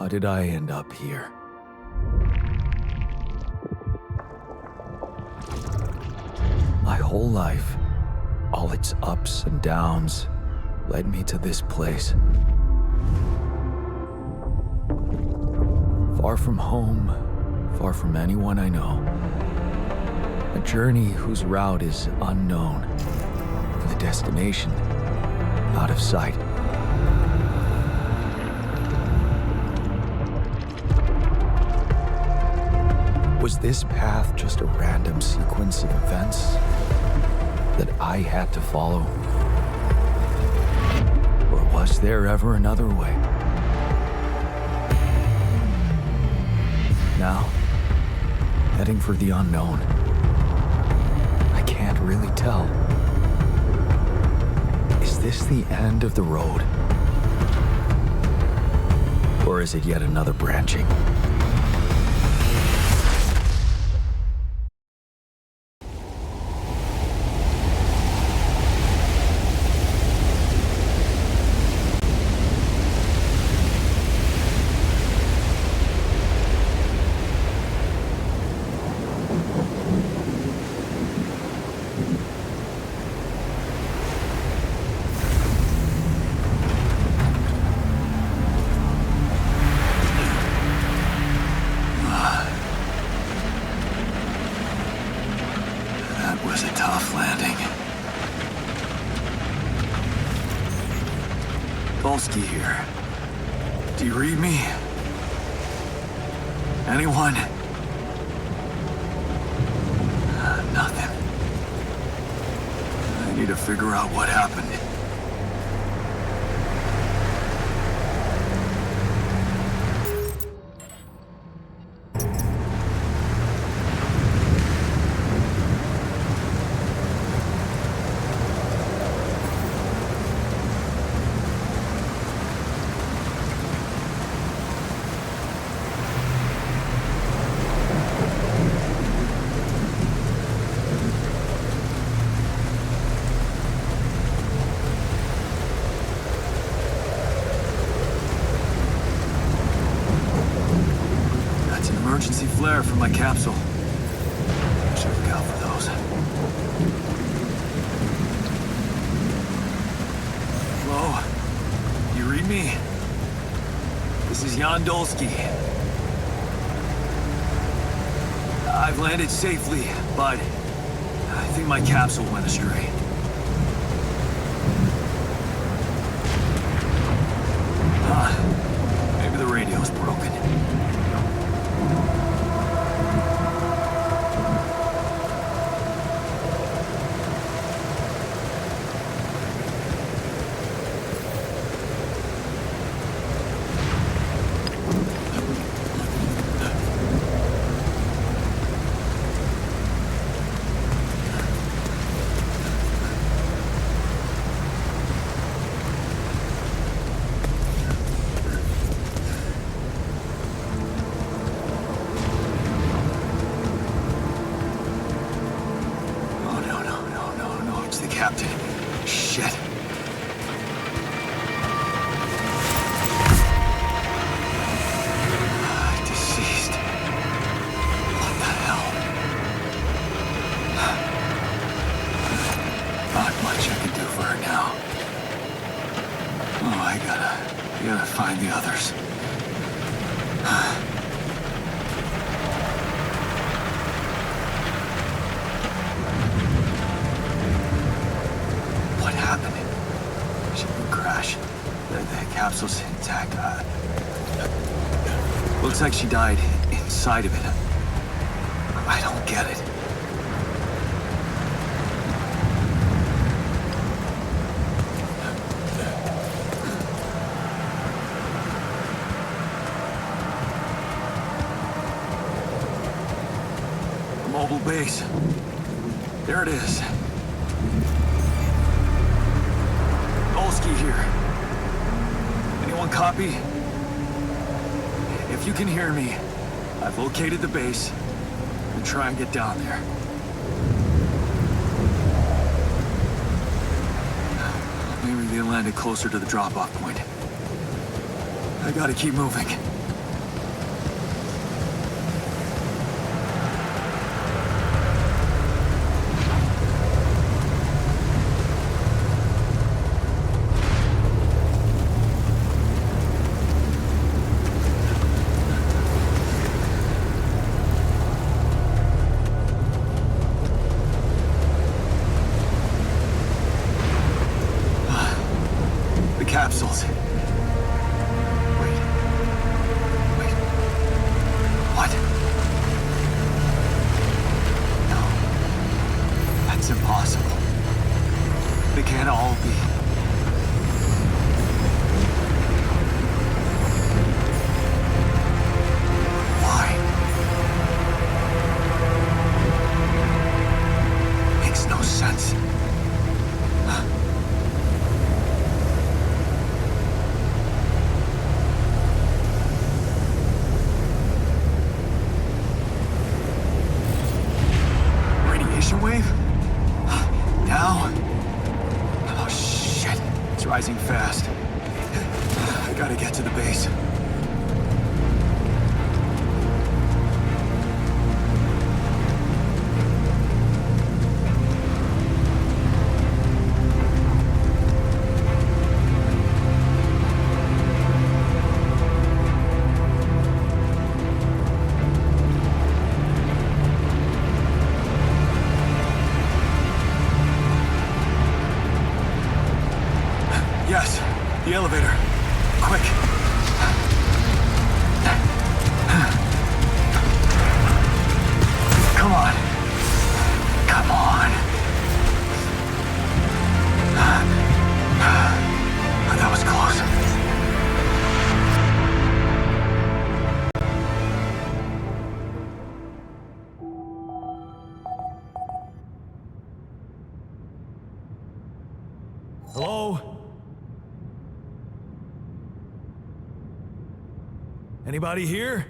How did I end up here? My whole life, all its ups and downs, led me to this place. Far from home, far from anyone I know. A journey whose route is unknown, and the destination out of sight. Was this path just a random sequence of events that I had to follow? Or was there ever another way? Now, heading for the unknown. I can't really tell. Is this the end of the road? Or is it yet another branching? Here. Do you read me? Anyone? Nothing. I need to figure out what happened. Emergency flare from my capsule. I should look out for those. Hello? You read me? This is Jan Dolsky. I've landed safely, but I think my capsule went astray. Maybe the radio's broken. Captain. Shit. Deceased. What the hell? Not much I can do for her now. Oh, I gotta find the others. The capsule's intact. Looks like she died inside of it. I don't get it. The mobile base. There it is. Olsky here. Anyone copy? If you can hear me, I've located the base. We'll try and get down there. Maybe they landed closer to the drop-off point. I gotta keep moving. capsules. Wait. What? No. That's impossible. They can't all be. Why? Makes no sense. Radiation wave? Now? Oh shit, it's rising fast. I gotta get to the base. Yes, the elevator. Quick. Come on. Come on. That was close. Hello? Anybody here?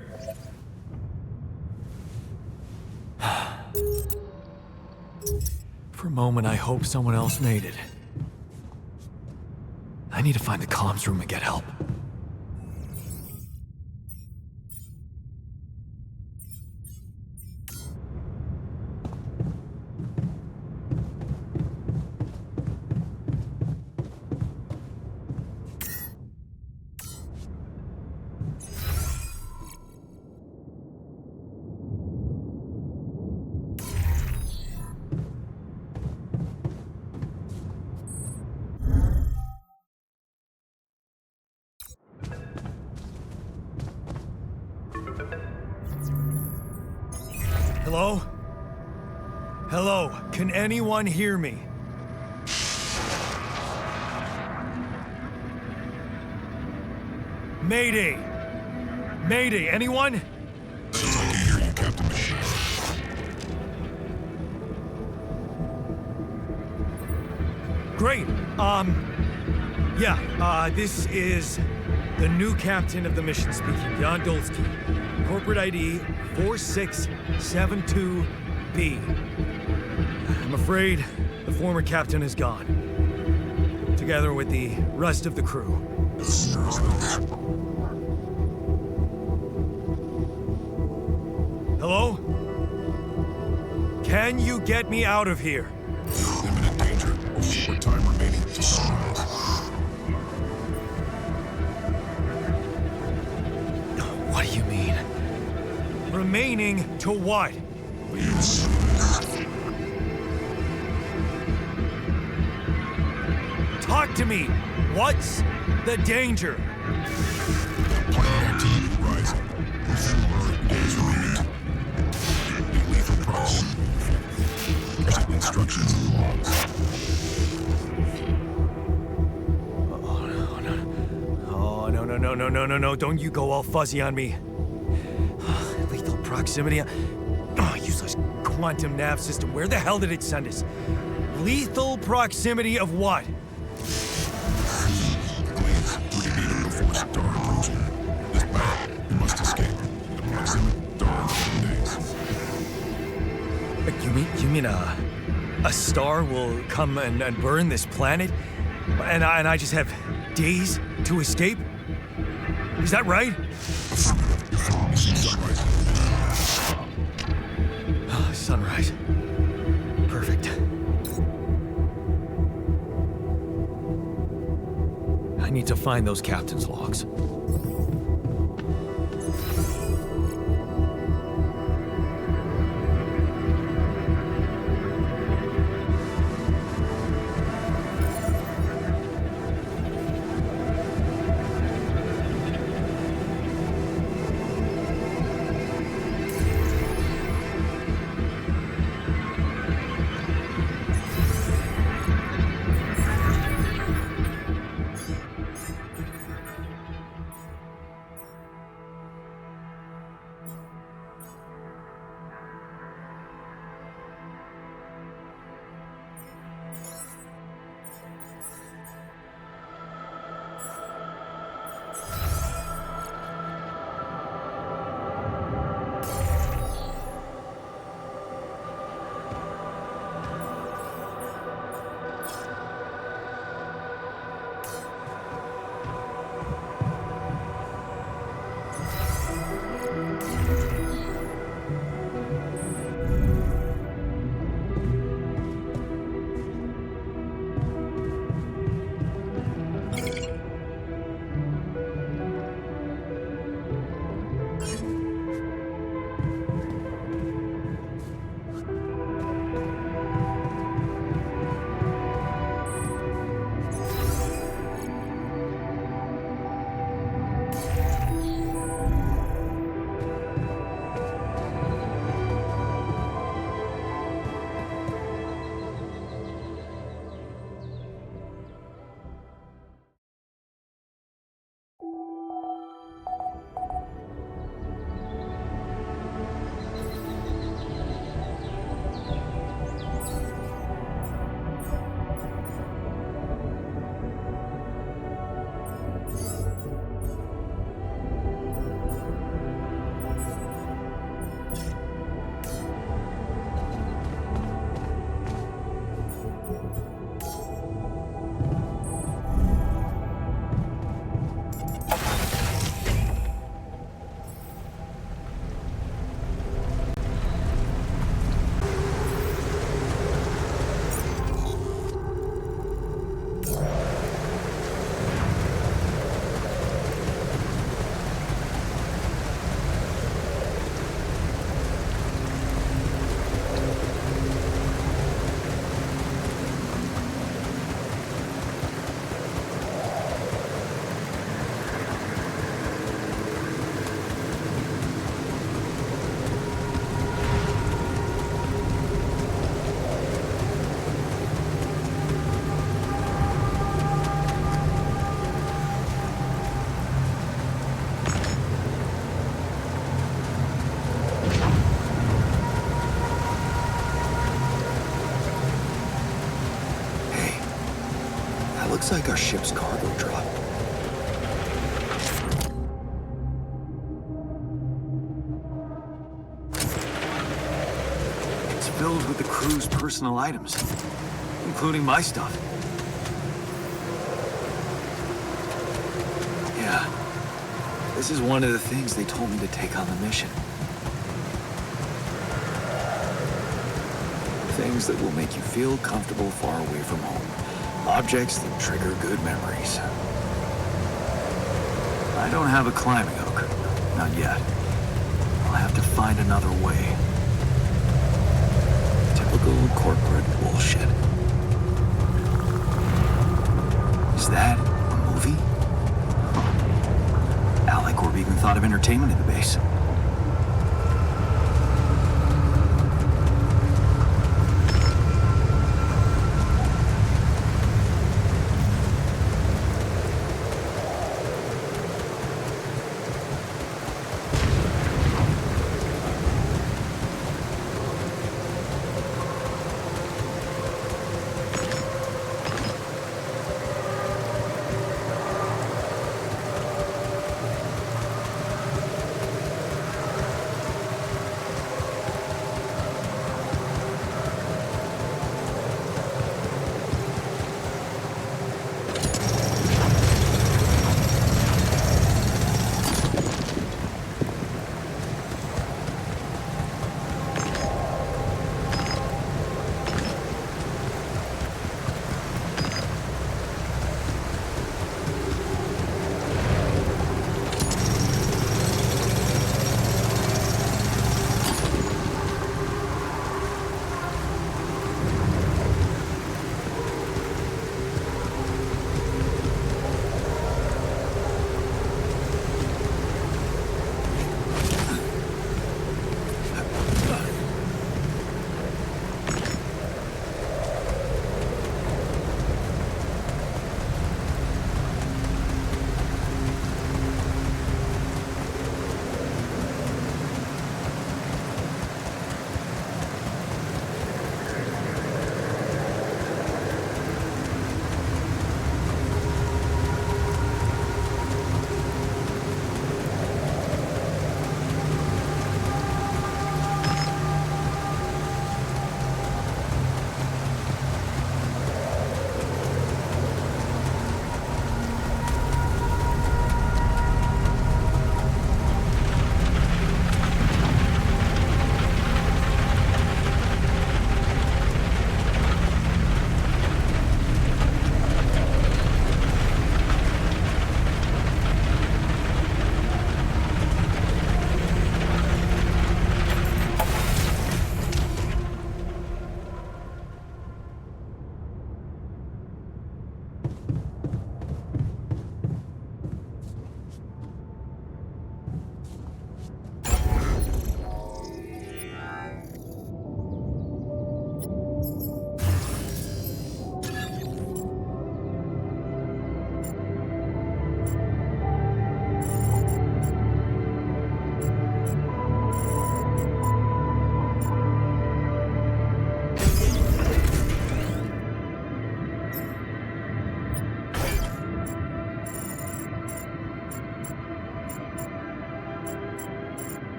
For a moment, I hope someone else made it. I need to find the comms room and get help. Hello? Hello? Can anyone hear me? Mayday! Mayday, anyone? Says I can hear you, Captain Machine. Great. This is the new captain of the mission speaking, Jan Dolsky. Corporate ID 4672B. I'm afraid the former captain is gone, together with the rest of the crew. Hello? Can you get me out of here? Imminent danger. Short time remaining to sunrise. What do you mean? Remaining to what? Leaves. Talk to me! What's the danger? Planet activity rising. 4 days remaining. A lethal proximity. Present instructions and logs. No, don't you go all fuzzy on me. Lethal proximity. Oh, useless quantum nav system. Where the hell did it send us? Lethal proximity of what? Please, we can meet him before star approaching. This battle, we must escape. The proximate dawn 7 days. You mean a star will come and burn this planet? And I just have days to escape? Is that right? Affirmative. You see sunrise. Sunrise. Perfect. I need to find those captain's logs. That looks like our ship's cargo drop. It's filled with the crew's personal items, including my stuff. Yeah, this is one of the things they told me to take on the mission. Things that will make you feel comfortable far away from home. Objects that trigger good memories. I don't have a climbing hook. Not yet. I'll have to find another way. Typical corporate bullshit. Is that a movie? Huh. AlliCorp even thought of entertainment in the base.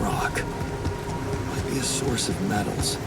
rock. Might be a source of metals.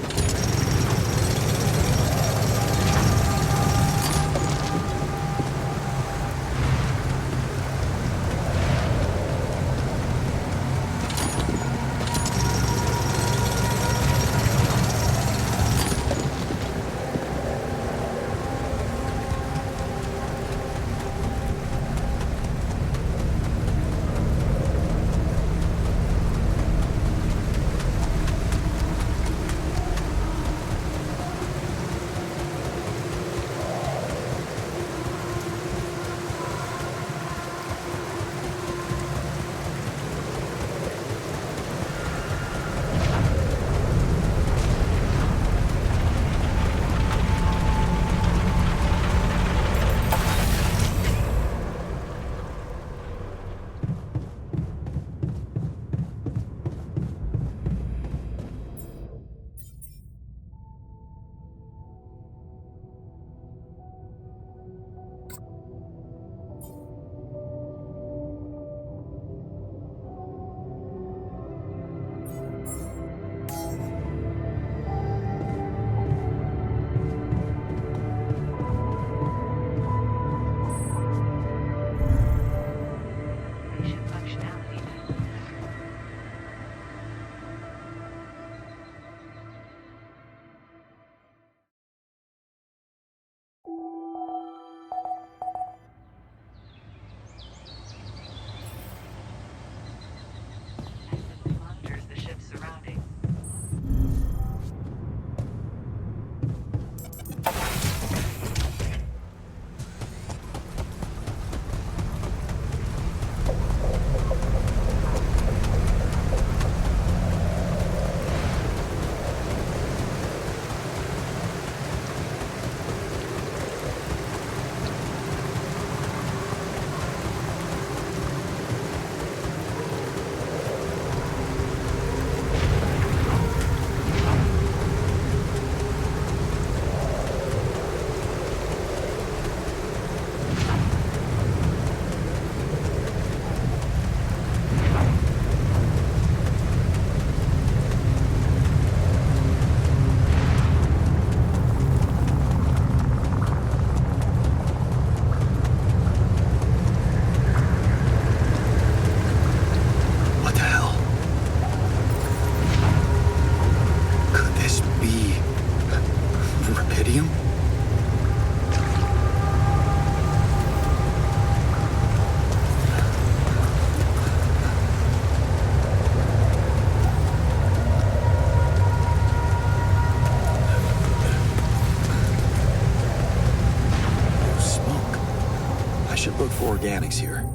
Organics here.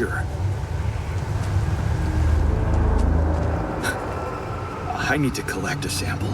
sure. I need to collect a sample.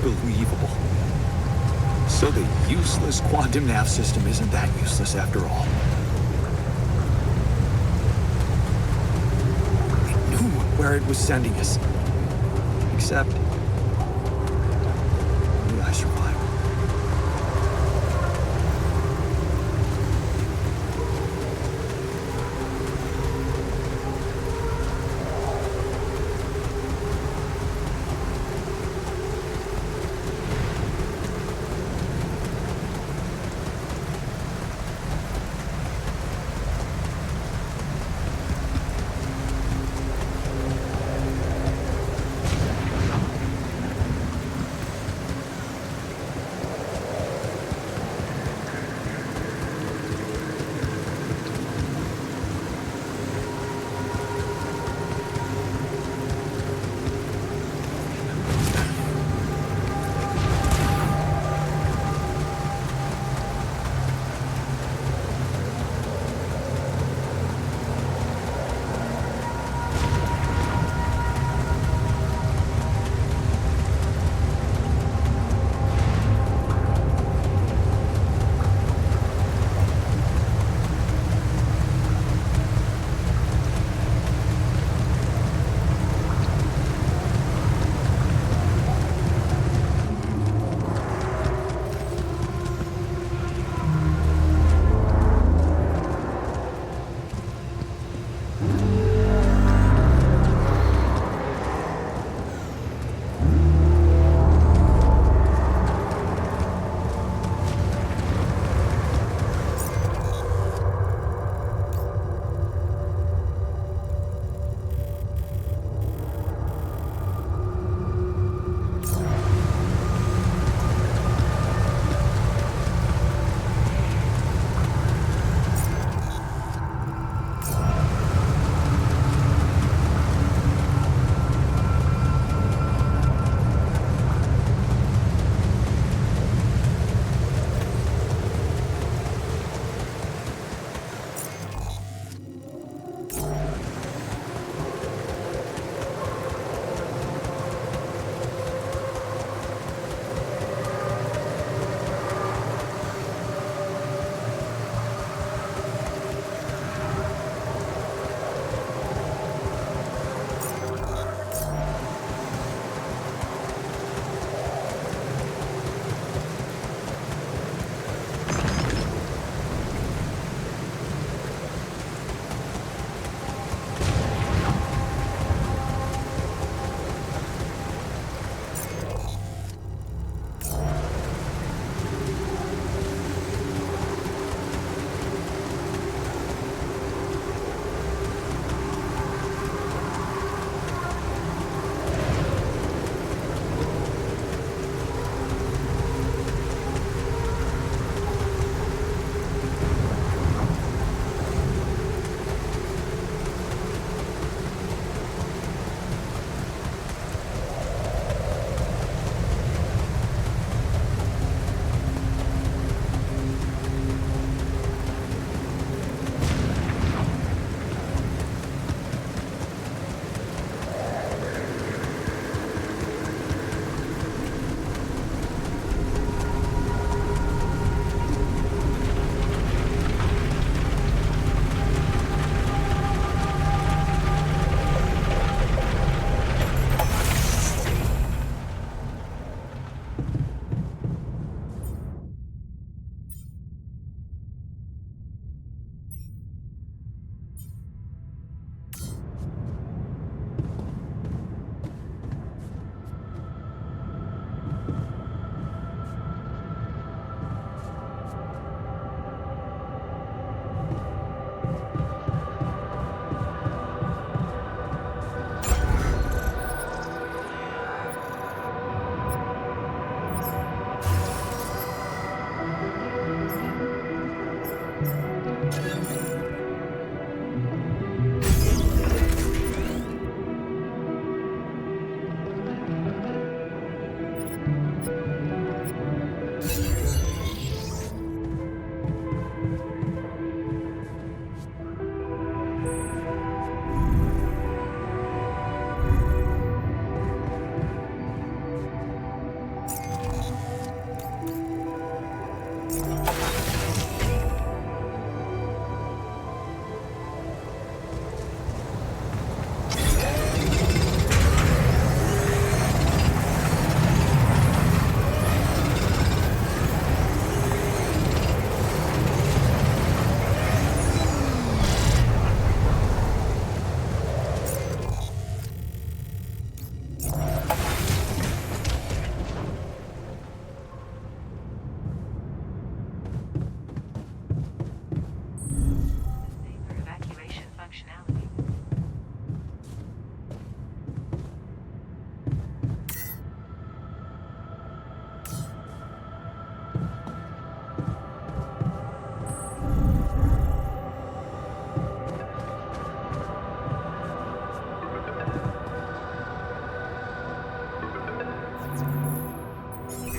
Unbelievable. So the useless quantum nav system isn't that useless after all. It knew where it was sending us. Except, I survived.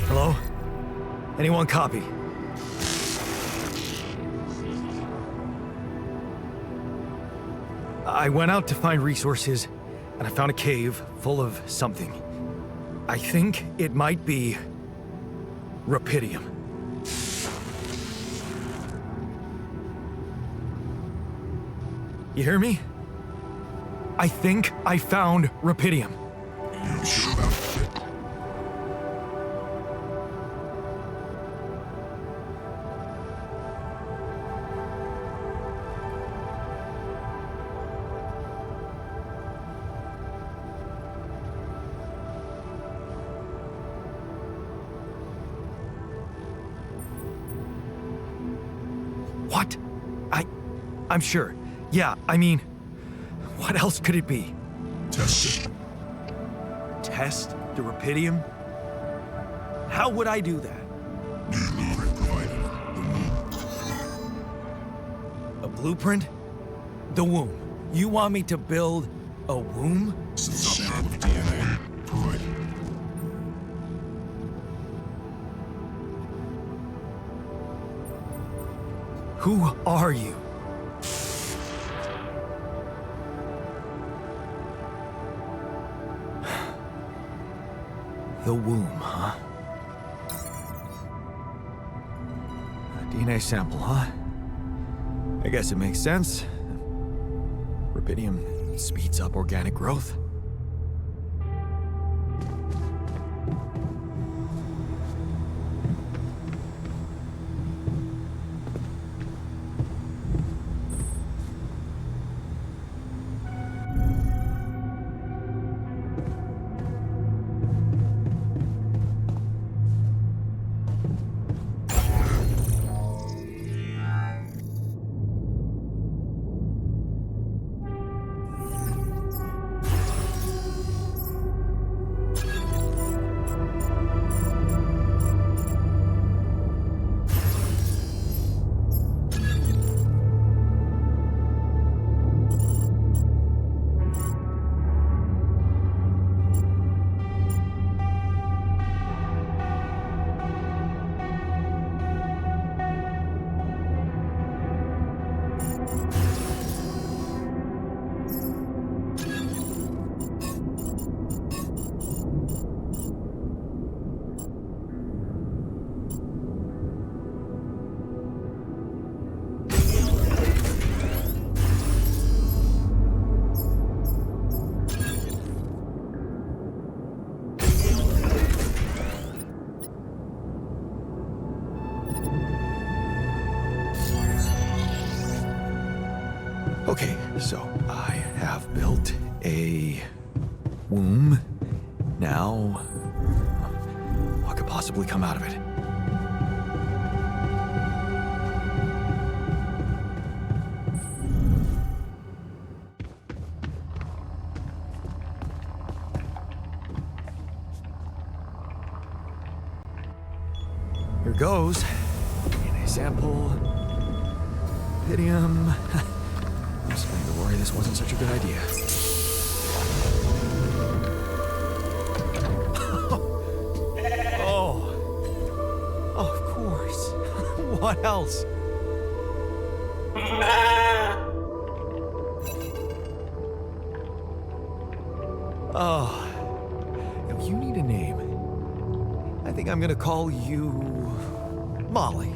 Hello? Anyone copy? I went out to find resources, and I found a cave full of something. I think it might be rupidium. You hear me? I think I found rupidium. You sure about it? What? I'm sure. Yeah, I mean, what else could it be? Test it. Test the rupidium? How would I do that? New blueprint provided. The womb. A blueprint? The womb. You want me to build a womb? Sample of DNA provided. Who are you? The womb, huh? A DNA sample, huh? I guess it makes sense. Rupidium speeds up organic growth. Okay, so I have built a womb. Now, what could possibly come out of it? Here goes. DNA sample. Rupidium. Explain to Rory this wasn't such a good idea. Oh, of course. What else? Oh, now you need a name. I think I'm gonna call you Molly.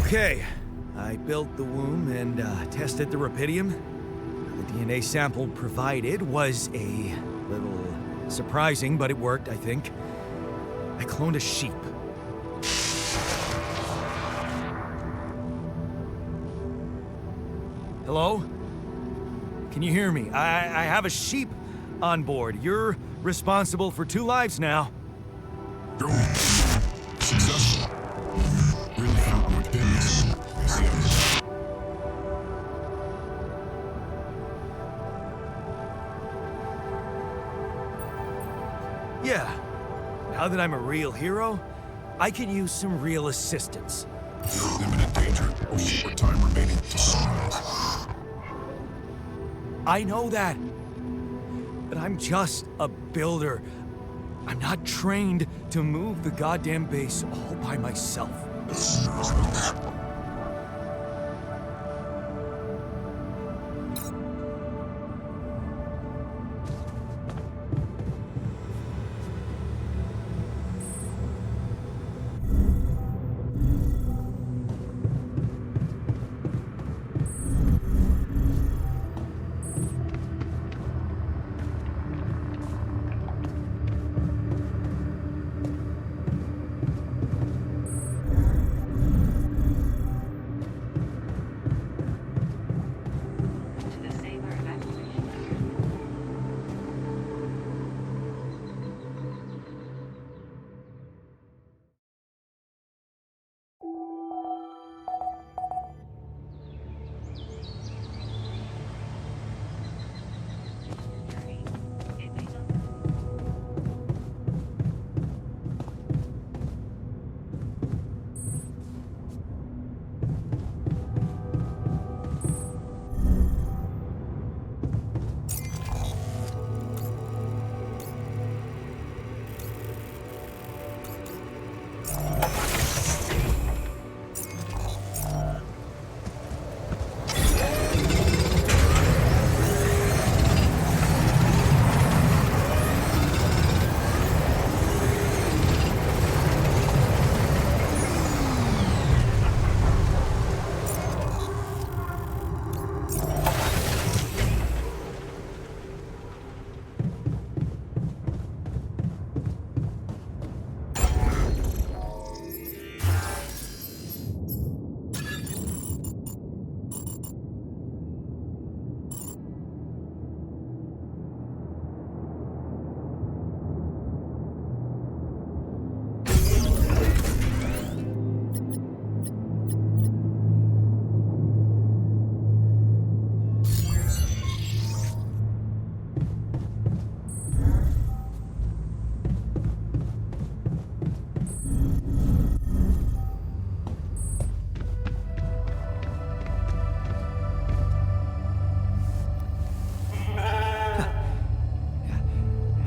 Okay, I built the womb and tested the rupidium. The DNA sample provided was a little surprising, but it worked, I think. I cloned a sheep. Hello? Can you hear me? I have a sheep on board. You're responsible for 2 lives now. Go. Successful. Really found my pins. Yes. Yeah. Now that I'm a real hero, I can use some real assistance. You're in imminent danger. Or short time remaining to sunrise. I know that. But I'm just a builder. I'm not trained to move the goddamn base all by myself.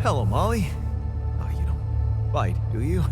Hello, Molly. Oh, you don't bite, do you?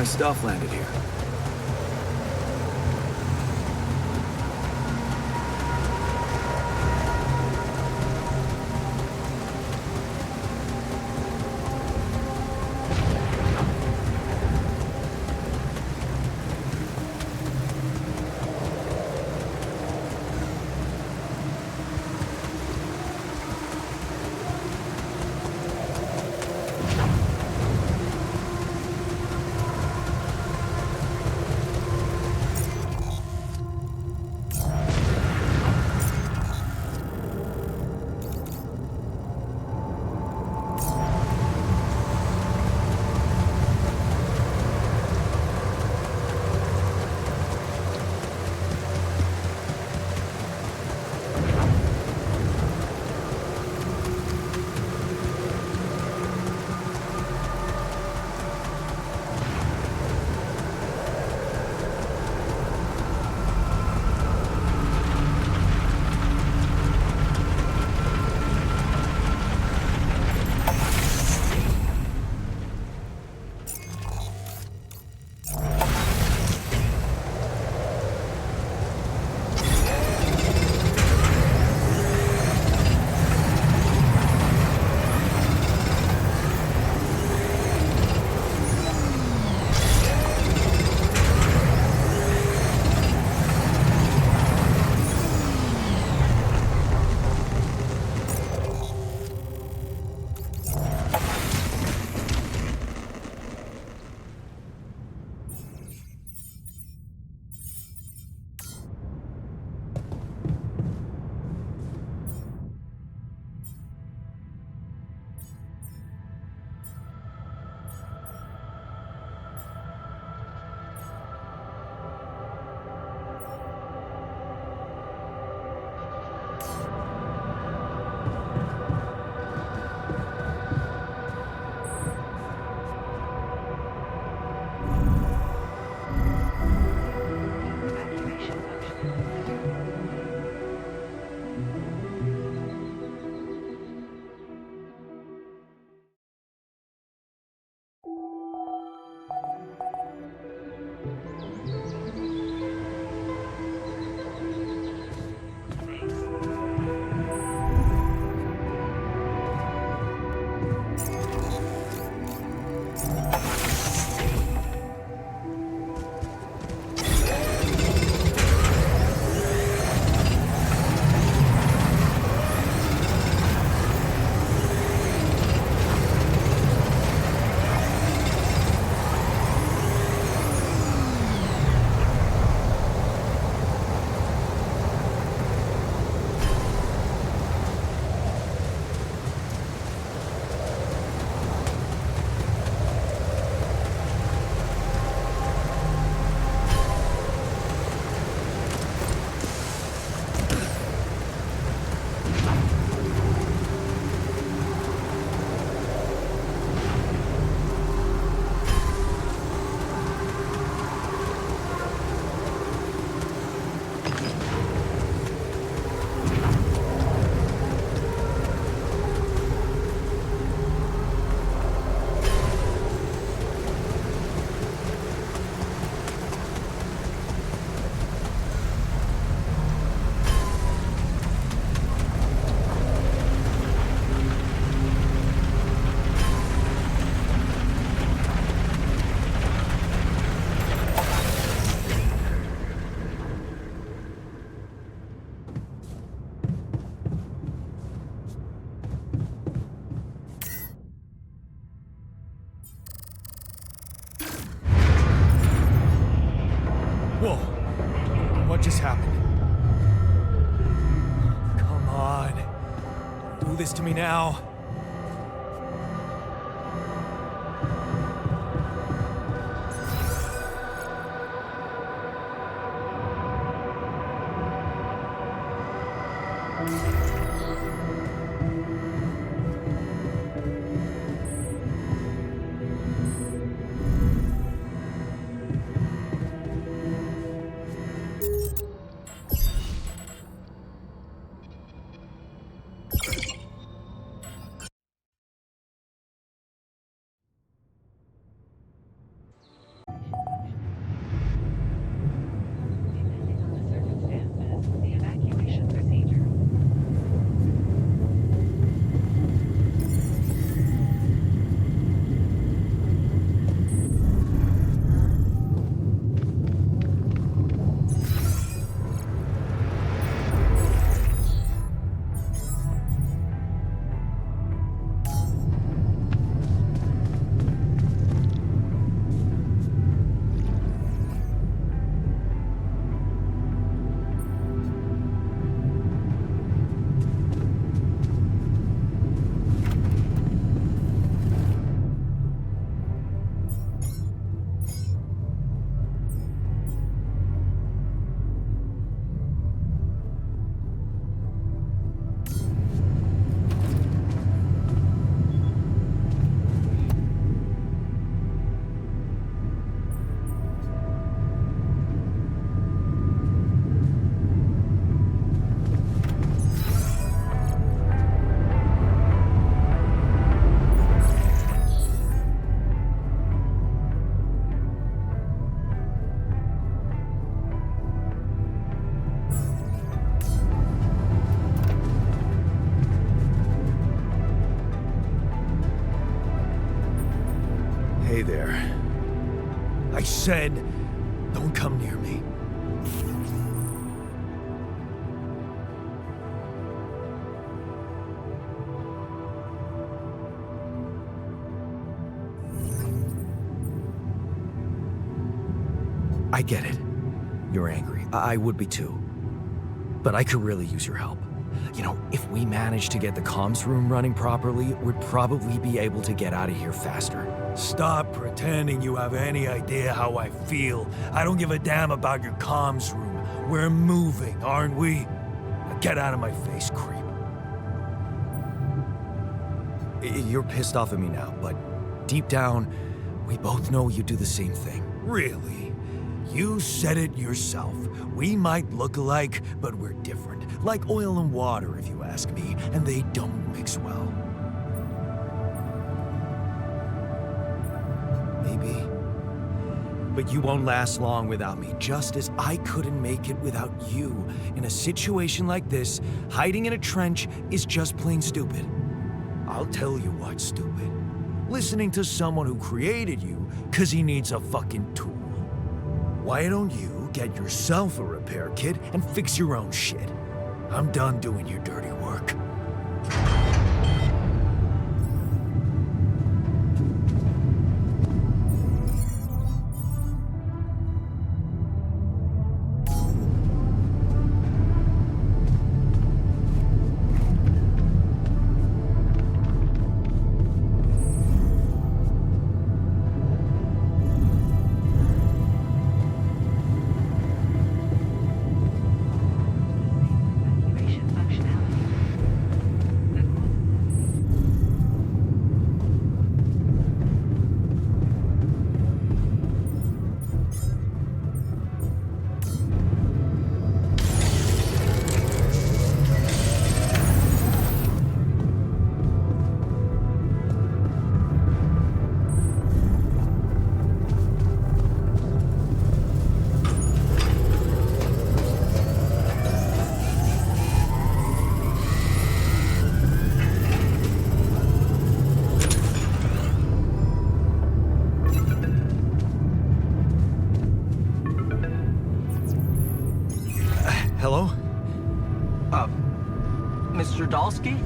stuff landed here. Whoa. What just happened? Come on. Don't do this to me now. there. I said, don't come near me. I get it. You're angry. I would be too. But I could really use your help. You know, if we manage to get the comms room running properly, we'd probably be able to get out of here faster. Stop pretending you have any idea how I feel. I don't give a damn about your comms room. We're moving, aren't we? Now get out of my face, creep. You're pissed off at me now, but deep down, we both know you do the same thing. Really? You said it yourself. We might look alike, but we're different. Like oil and water, if you ask me, and they don't mix well. Maybe. But you won't last long without me, just as I couldn't make it without you. In a situation like this, hiding in a trench is just plain stupid. I'll tell you what's stupid. Listening to someone who created you, 'cause he needs a fucking tool. Why don't you get yourself a repair kit and fix your own shit? I'm done doing your dirty work. Hello? Mr. Dalsky?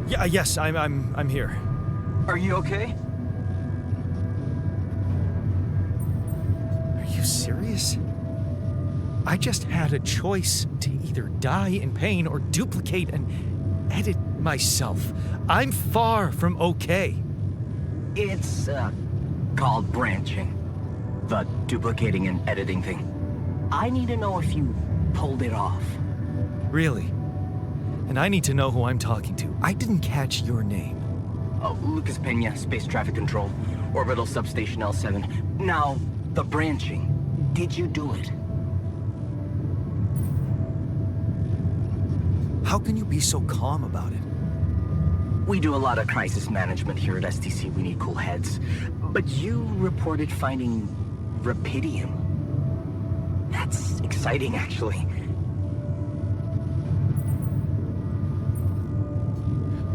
Yeah, yes, I'm here. Are you okay? Are you serious? I just had a choice to either die in pain or duplicate and edit myself. I'm far from okay. It's, called branching. The duplicating and editing thing. I need to know if you pulled it off. Really? And I need to know who I'm talking to. I didn't catch your name. Oh, Lucas Pena, Space Traffic Control, Orbital Substation L7. Now, the branching. Did you do it? How can you be so calm about it? We do a lot of crisis management here at STC. We need cool heads. But you reported finding rubidium. That's exciting, actually.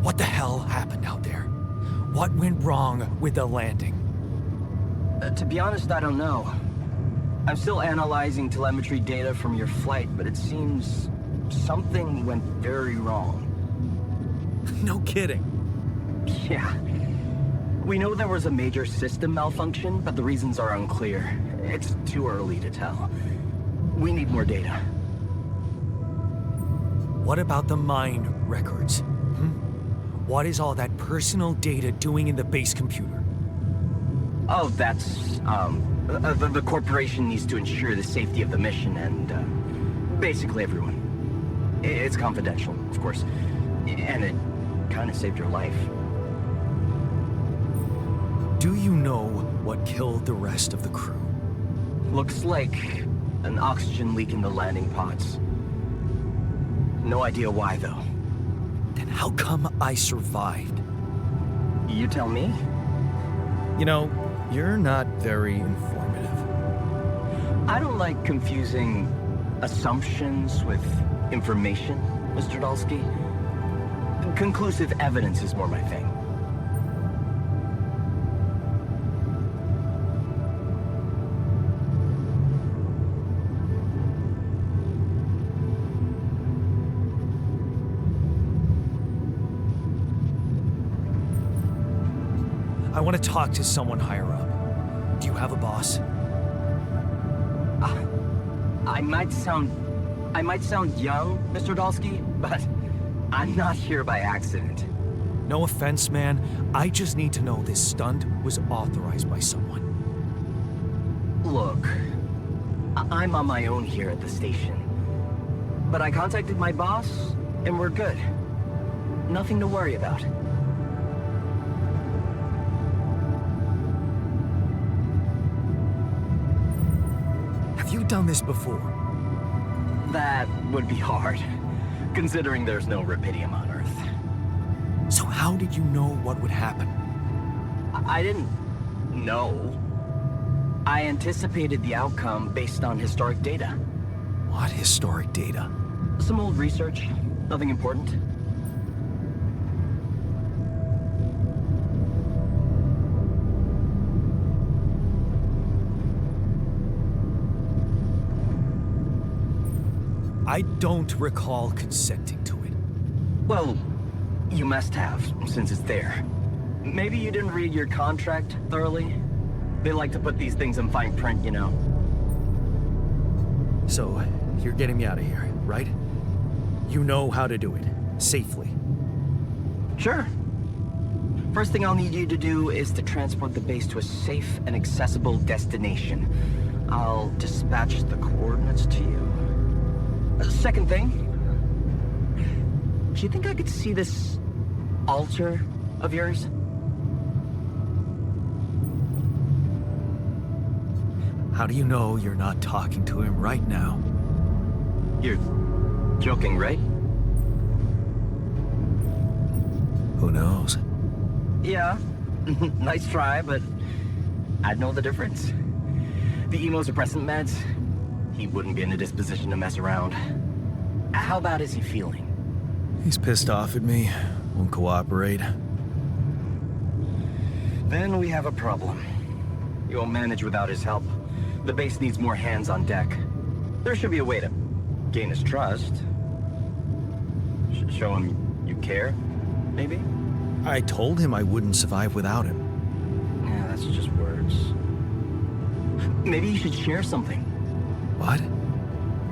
What the hell happened out there? What went wrong with the landing? To be honest, I don't know. I'm still analyzing telemetry data from your flight, but it seems something went very wrong. No kidding. Yeah. We know there was a major system malfunction, but the reasons are unclear. It's too early to tell. We need more data. What about the mine records? What is all that personal data doing in the base computer? Oh, that's, the corporation needs to ensure the safety of the mission and, basically everyone. It's confidential, of course. And it kind of saved your life. Do you know what killed the rest of the crew? Looks like an oxygen leak in the landing pods. No idea why, though. Then how come I survived? You tell me? You know, you're not very informative. I don't like confusing assumptions with information, Mr. Dalsky. Conclusive evidence is more my thing. I want to talk to someone higher up. Do you have a boss? I might sound young, Mr. Dolsky, but I'm not here by accident. No offense, man. I just need to know this stunt was authorized by someone. Look, I'm on my own here at the station. But I contacted my boss, and we're good. Nothing to worry about. Have you done this before? That would be hard, considering there's no rubidium on Earth. So how did you know what would happen? I didn't know. I anticipated the outcome based on historic data. What historic data? Some old research, nothing important. I don't recall consenting to it. Well, you must have, since it's there. Maybe you didn't read your contract thoroughly? They like to put these things in fine print, you know. So, you're getting me out of here, right? You know how to do it, safely. Sure. First thing I'll need you to do is to transport the base to a safe and accessible destination. I'll dispatch the coordinates to you. Second thing, do you think I could see this altar of yours? How do you know you're not talking to him right now? You're joking, right? Who knows? Yeah. Nice try, but I'd know the difference. The immunosuppressant meds, he wouldn't be in a disposition to mess around. How bad is he feeling? He's pissed off at me, won't cooperate. Then we have a problem. You won't manage without his help. The base needs more hands on deck. There should be a way to gain his trust. Show him you care, maybe? I told him I wouldn't survive without him. Yeah, that's just words. Maybe you should share something. What?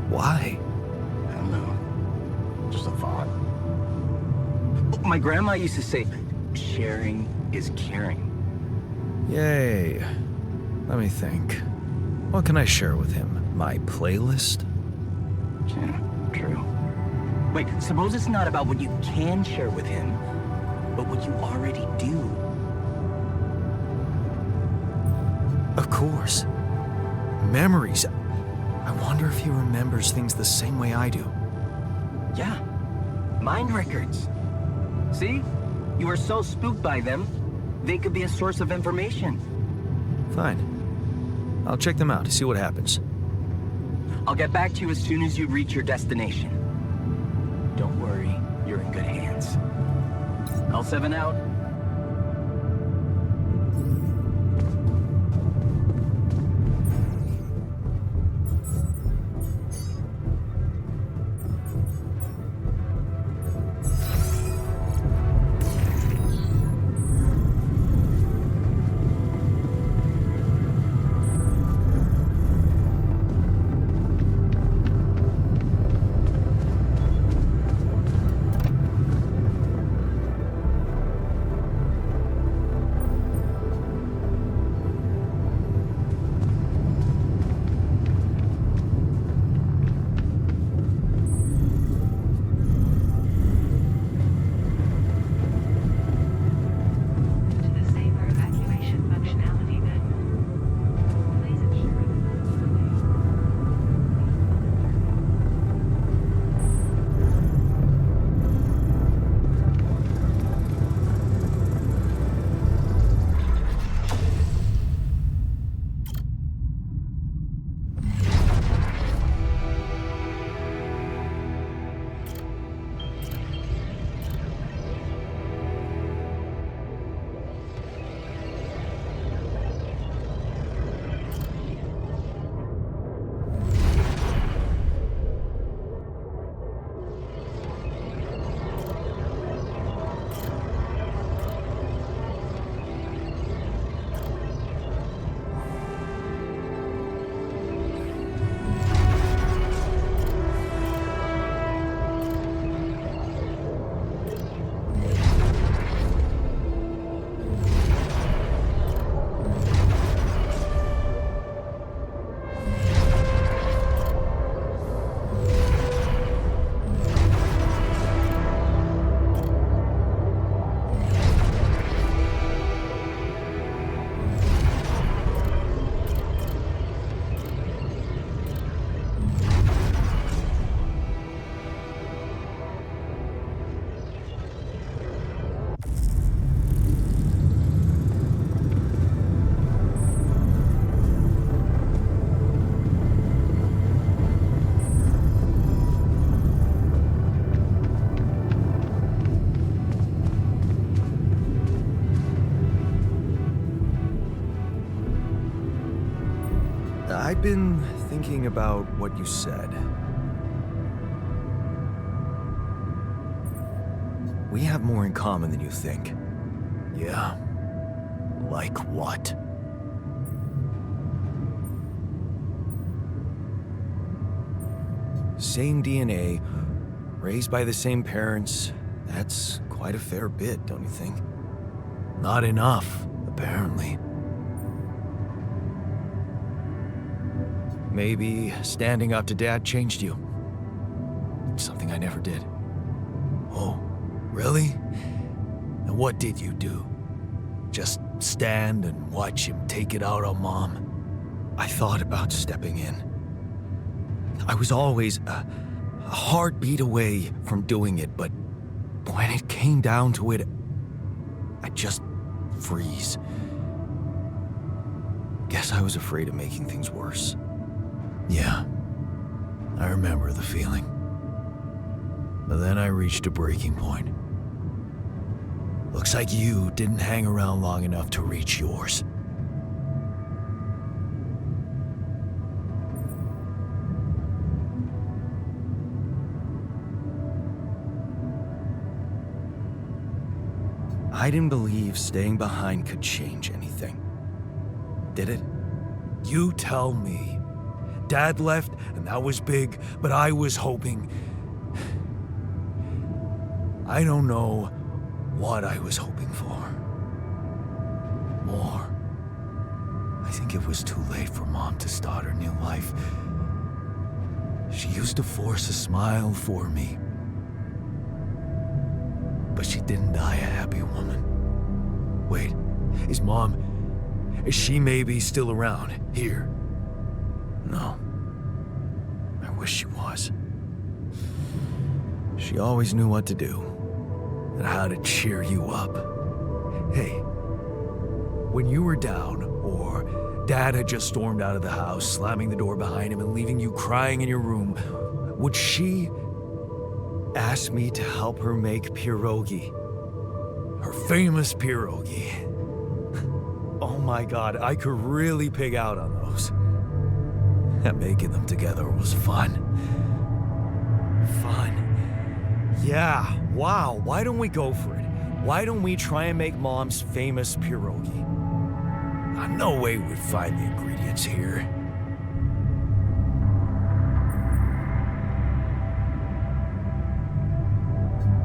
Why? I don't know. Just a thought. My grandma used to say, sharing is caring. Yay. Let me think. What can I share with him? My playlist? Yeah, true. Wait, suppose it's not about what you can share with him, but what you already do. Of course. Memories. I wonder if he remembers things the same way I do. Yeah, mind records. See? You are so spooked by them, they could be a source of information. Fine. I'll check them out to see what happens. I'll get back to you as soon as you reach your destination. Don't worry, you're in good hands. L7 out. I've been thinking about what you said. We have more in common than you think. Yeah? Like what? Same DNA, raised by the same parents. That's quite a fair bit, don't you think? Not enough, apparently. Maybe standing up to Dad changed you. Something I never did. Oh, really? And what did you do? Just stand and watch him take it out on Mom? I thought about stepping in. I was always a heartbeat away from doing it, but when it came down to it, I'd just freeze. Guess I was afraid of making things worse. Yeah, I remember the feeling. But then I reached a breaking point. Looks like you didn't hang around long enough to reach yours. I didn't believe staying behind could change anything. Did it? You tell me. Dad left, and that was big, but I was hoping... I don't know what I was hoping for. More. I think it was too late for Mom to start her new life. She used to force a smile for me. But she didn't die a happy woman. Wait, is she maybe still around, here? No. I wish she was. She always knew what to do, and how to cheer you up. Hey, when you were down, or Dad had just stormed out of the house, slamming the door behind him and leaving you crying in your room, would she ask me to help her make pierogi? Her famous pierogi. Oh my God, I could really pig out on those. And making them together was fun. Fun. Yeah, wow, why don't we go for it? Why don't we try and make Mom's famous pierogi? No way we'd find the ingredients here.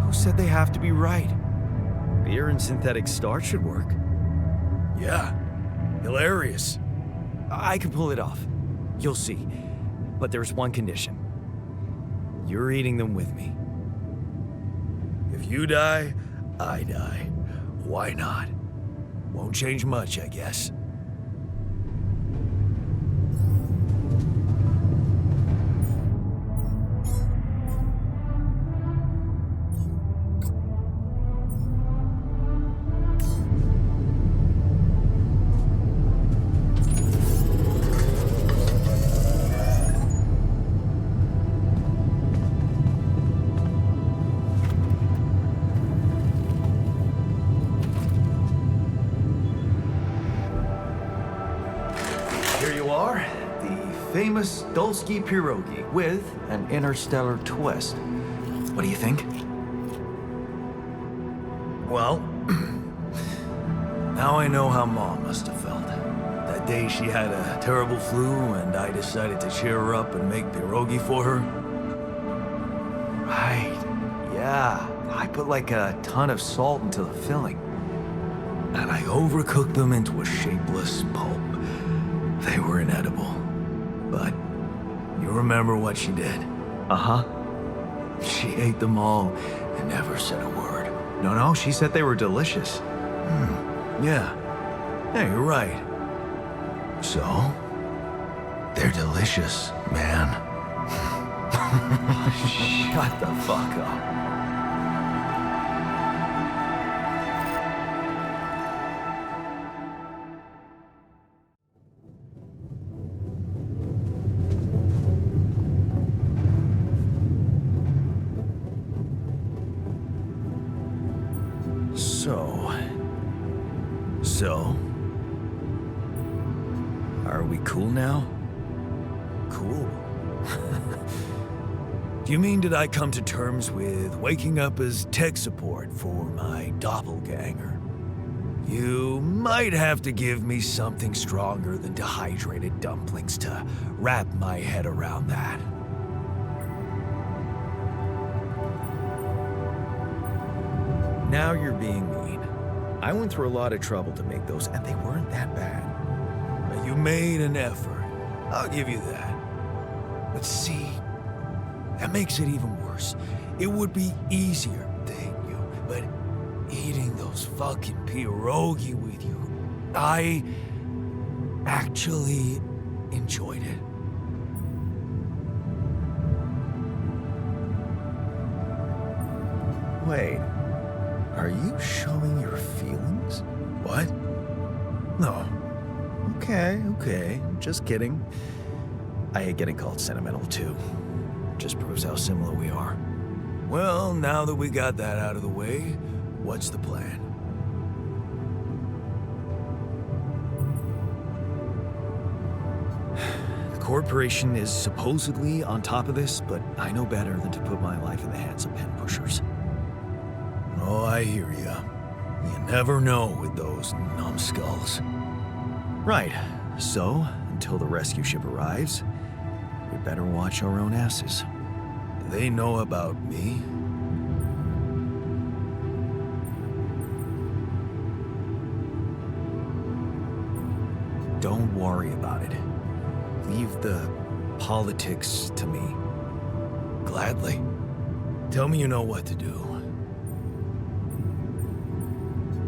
Who said they have to be right? Beer and synthetic starch should work. Yeah, hilarious. I can pull it off. You'll see. But there's one condition. You're eating them with me. If you die, I die. Why not? Won't change much, I guess. Famous Dulski pierogi with an interstellar twist. What do you think? Well, now I know how Mom must have felt. That day she had a terrible flu and I decided to cheer her up and make pierogi for her. Right, yeah. I put like a ton of salt into the filling. And I overcooked them into a shapeless pulp. They were inedible. But you remember what she did? Uh-huh. She ate them all and never said a word. No, she said they were delicious. Yeah. Yeah, you're right. So, they're delicious, man. Shut the fuck up. So, are we cool now? Cool. Do you mean did I come to terms with waking up as tech support for my doppelganger? You might have to give me something stronger than dehydrated dumplings to wrap my head around that. Now you're being mean. I went through a lot of trouble to make those, and they weren't that bad. But you made an effort. I'll give you that. But see, that makes it even worse. It would be easier to hate you, but eating those fucking pierogi with you, I actually enjoyed it. Wait, are you showing your feelings? What? No. Okay, just kidding. I hate getting called sentimental too. Just proves how similar we are. Well, now that we got that out of the way, what's the plan? The corporation is supposedly on top of this, but I know better than to put my life in the hands of pen pushers. Oh, I hear ya. You never know with those numbskulls. Right, so until the rescue ship arrives, we better watch our own asses. Do they know about me? Don't worry about it. Leave the politics to me. Gladly. Tell me you know what to do.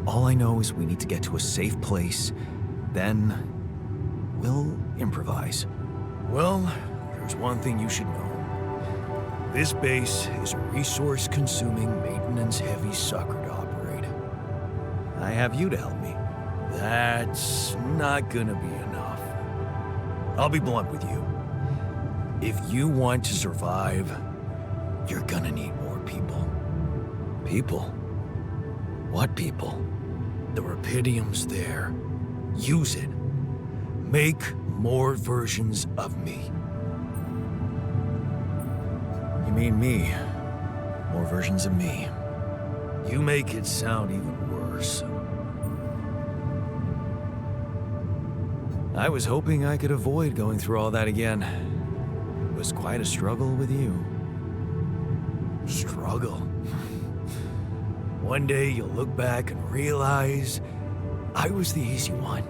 All I know is we need to get to a safe place, then we'll improvise. Well, there's one thing you should know. This base is a resource-consuming, maintenance-heavy sucker to operate. I have you to help me. That's not gonna be enough. I'll be blunt with you. If you want to survive, you're gonna need more people. People? What people? The Rapidium's there. Use it. Make more versions of me. You mean me? More versions of me. You make it sound even worse. I was hoping I could avoid going through all that again. It was quite a struggle with you. Struggle? One day you'll look back and realize I was the easy one.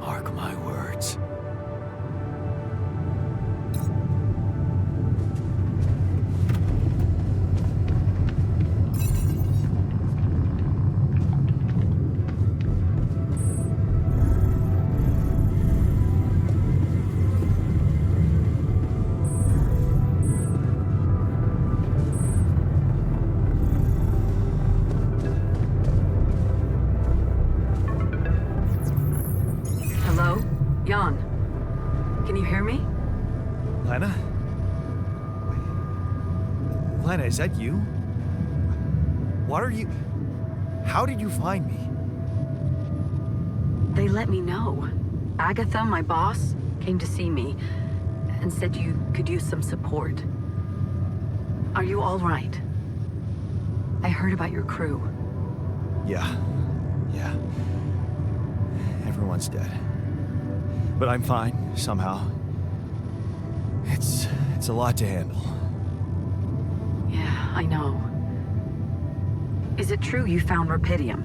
Mark my words. Lena, is that you? What are you... How did you find me? They let me know. Agatha, my boss, came to see me and said you could use some support. Are you all right? I heard about your crew. Yeah. Everyone's dead. But I'm fine, somehow. It's a lot to handle. Yeah, I know. Is it true you found Rapidium?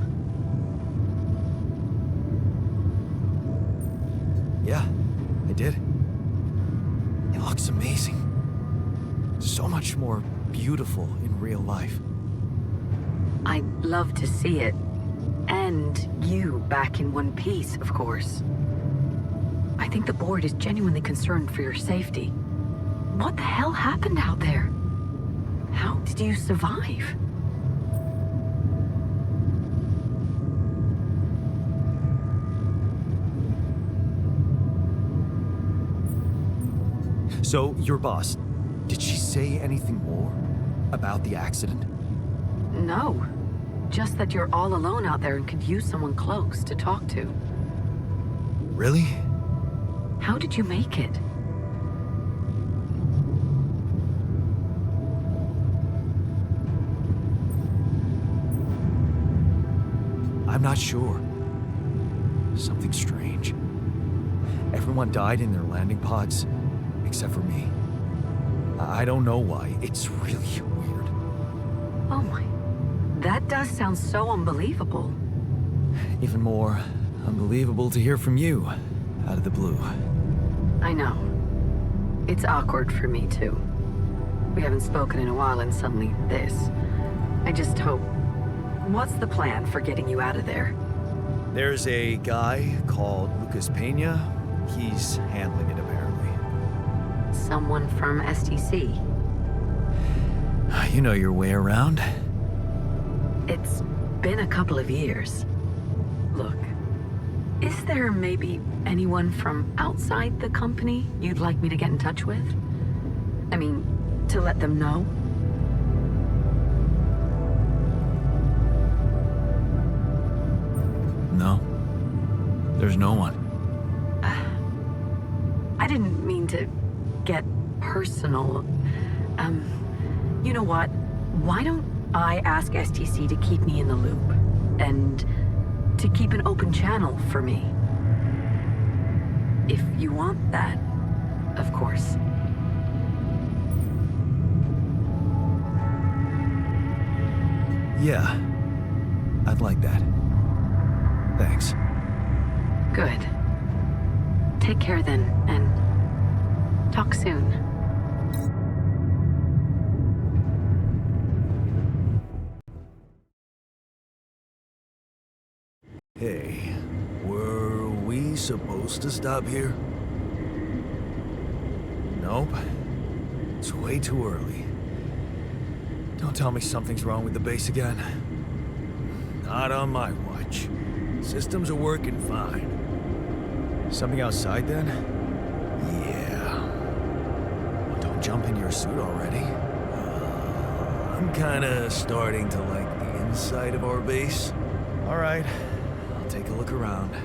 Yeah, I did. It looks amazing. So much more beautiful in real life. I'd love to see it. And you back in one piece, of course. I think the board is genuinely concerned for your safety. What the hell happened out there? How did you survive? So, your boss, did she say anything more about the accident? No. Just that you're all alone out there and could use someone close to talk to. Really? How did you make it? I'm not sure. Something strange. Everyone died in their landing pods, except for me. I don't know why. It's really weird. Oh my. That does sound so unbelievable. Even more unbelievable to hear from you, out of the blue. I know. It's awkward for me, too. We haven't spoken in a while and suddenly this. I just hope... What's the plan for getting you out of there? There's a guy called Lucas Pena. He's handling it, apparently. Someone from STC. You know your way around. It's been a couple of years. Look, is there maybe anyone from outside the company you'd like me to get in touch with? I mean, to let them know? No. There's no one. I didn't mean to get personal. You know what? Why don't I ask STC to keep me in the loop? And to keep an open channel for me? If you want that, of course. Yeah. I'd like that. Thanks. Good. Take care then, and talk soon. Hey, were we supposed to stop here? Nope. It's way too early. Don't tell me something's wrong with the base again. Not on my watch. Systems are working fine. Something outside then? Yeah. Well, don't jump in your suit already. I'm kinda starting to like the inside of our base. All right. I'll take a look around.